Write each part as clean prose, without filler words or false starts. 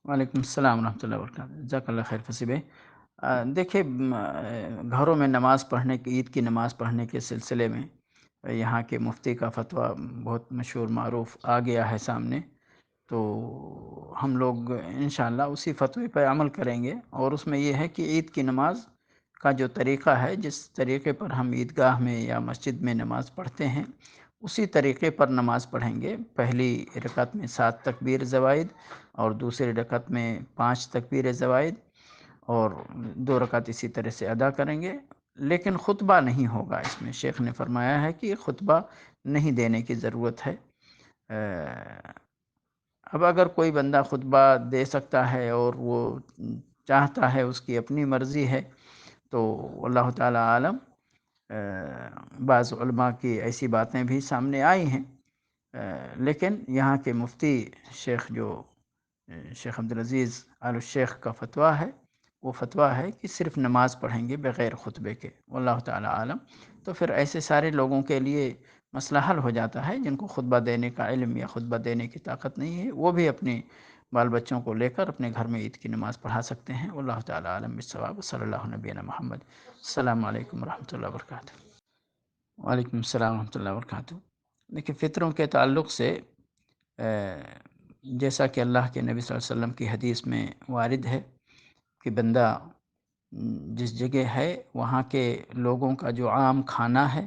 وعلیکم السلام ورحمۃ اللہ وبرکاتہ، جزاک اللہ خیر فصیح بھائی۔ دیکھیے گھروں میں نماز پڑھنے کی، عید کی نماز پڑھنے کے سلسلے میں یہاں کے مفتی کا فتویٰ بہت مشہور معروف آ گیا ہے سامنے، تو ہم لوگ انشاءاللہ اسی فتوی پہ عمل کریں گے، اور اس میں یہ ہے کہ عید کی نماز کا جو طریقہ ہے، جس طریقے پر ہم عیدگاہ میں یا مسجد میں نماز پڑھتے ہیں، اسی طریقے پر نماز پڑھیں گے۔ پہلی رکعت میں 7 تکبیر زوائد، اور دوسری رکعت میں 5 تکبیر زوائد، اور 2 رکعت اسی طرح سے ادا کریں گے۔ لیکن خطبہ نہیں ہوگا اس میں، شیخ نے فرمایا ہے کہ خطبہ نہیں دینے کی ضرورت ہے۔ اب اگر کوئی بندہ خطبہ دے سکتا ہے اور وہ چاہتا ہے، اس کی اپنی مرضی ہے، تو اللہ تعالی عالم۔ بعض علماء کی ایسی باتیں بھی سامنے آئی ہیں، لیکن یہاں کے مفتی شیخ شیخ عبدالعزیز آل الشیخ کا فتویٰ ہے، وہ فتویٰ ہے کہ صرف نماز پڑھیں گے بغیر خطبے کے، واللہ تعالی عالم۔ تو پھر ایسے سارے لوگوں کے لیے مسئلہ حل ہو جاتا ہے جن کو خطبہ دینے کا علم یا خطبہ دینے کی طاقت نہیں ہے، وہ بھی اپنے بال بچوں کو لے کر اپنے گھر میں عید کی نماز پڑھا سکتے ہیں۔ واللہ تعالی عالم بالصواب، صلی اللہ نبینا محمد۔ السلام علیکم ورحمۃ اللہ وبرکاتہ۔ وعلیکم السلام ورحمۃ اللہ وبرکاتہ۔ دیکھیے فطروں کے تعلق سے جیسا کہ اللہ کے نبی صلی اللہ علیہ وسلم کی حدیث میں وارد ہے کہ بندہ جس جگہ ہے وہاں کے لوگوں کا جو عام کھانا ہے،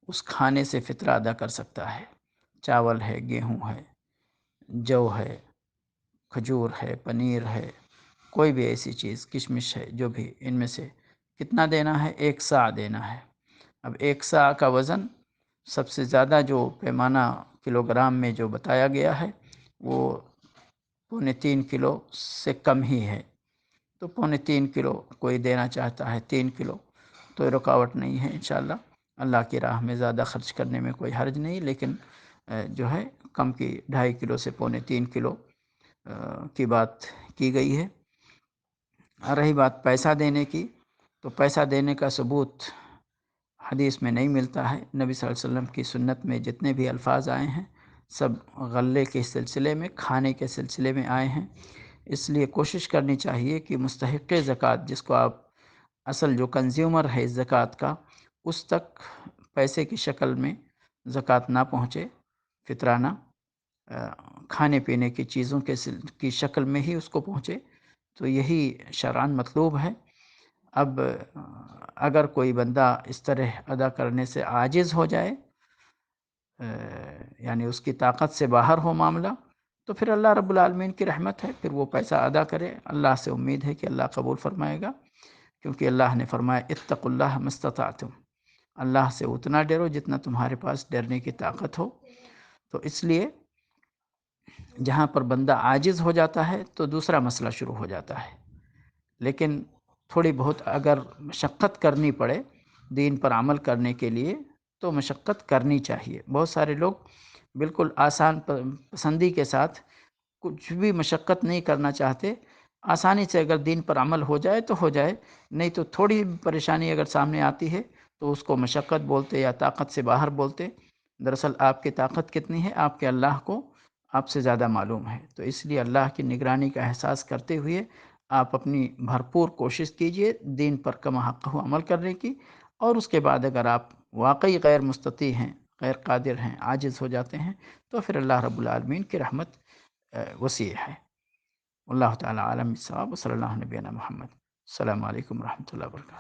اس کھانے سے فطرہ ادا کر سکتا ہے۔ چاول ہے، گیہوں ہے، جو ہے، کھجور ہے، پنیر ہے، کوئی بھی ایسی چیز، کشمش ہے، جو بھی ان میں سے کتنا دینا ہے؟ 1 صاع دینا ہے۔ اب 1 صاع کا وزن سب سے زیادہ جو پیمانہ کلو گرام میں جو بتایا گیا ہے، وہ 3.25 کلو سے کم ہی ہے۔ تو 3.25 کلو کوئی دینا چاہتا ہے، 3 کلو، تو رکاوٹ نہیں ہے انشاءاللہ۔ اللہ کی راہ میں زیادہ خرچ کرنے میں کوئی حرج نہیں، لیکن جو ہے کم کی 2.5 کلو سے 3.25 کلو کی بات کی گئی ہے۔ رہی بات پیسہ دینے کی، تو پیسہ دینے کا ثبوت حدیث میں نہیں ملتا ہے۔ نبی صلی اللہ علیہ وسلم کی سنت میں جتنے بھی الفاظ آئے ہیں، سب غلے کے سلسلے میں، کھانے کے سلسلے میں آئے ہیں۔ اس لیے کوشش کرنی چاہیے کہ مستحق زکوٰۃ، جس کو آپ اصل جو کنزیومر ہے اس زکوٰۃ کا، اس تک پیسے کی شکل میں زکوٰۃ نہ پہنچے، فطرانہ کھانے پینے کی چیزوں کی شکل میں ہی اس کو پہنچے، تو یہی شرعاً مطلوب ہے۔ اب اگر کوئی بندہ اس طرح ادا کرنے سے عاجز ہو جائے، یعنی اس کی طاقت سے باہر ہو معاملہ، تو پھر اللہ رب العالمین کی رحمت ہے، پھر وہ پیسہ ادا کرے۔ اللہ سے امید ہے کہ اللہ قبول فرمائے گا، کیونکہ اللہ نے فرمایا اتقوا اللہ ما استطعتم، اللہ سے اتنا ڈرو جتنا تمہارے پاس ڈرنے کی طاقت ہو۔ تو اس لیے جہاں پر بندہ عاجز ہو جاتا ہے تو دوسرا مسئلہ شروع ہو جاتا ہے، لیکن تھوڑی بہت اگر مشقت کرنی پڑے دین پر عمل کرنے کے لیے، تو مشقت کرنی چاہیے۔ بہت سارے لوگ بالکل آسان پسندی کے ساتھ کچھ بھی مشقت نہیں کرنا چاہتے، آسانی سے اگر دین پر عمل ہو جائے تو ہو جائے، نہیں تو تھوڑی پریشانی اگر سامنے آتی ہے تو اس کو مشقت بولتے یا طاقت سے باہر بولتے۔ دراصل آپ کی طاقت کتنی ہے، آپ کے اللہ کو آپ سے زیادہ معلوم ہے۔ تو اس لیے اللہ کی نگرانی کا احساس کرتے ہوئے آپ اپنی بھرپور کوشش کیجئے دین پر کما حق عمل کرنے کی، اور اس کے بعد اگر آپ واقعی غیر مستطیع ہیں، غیر قادر ہیں، عاجز ہو جاتے ہیں، تو پھر اللہ رب العالمین کی رحمت وسیع ہے۔ اللہ تعالی عالم بالصواب، صلی اللہ نبینا محمد۔ السلام علیکم ورحمۃ اللہ وبرکاتہ۔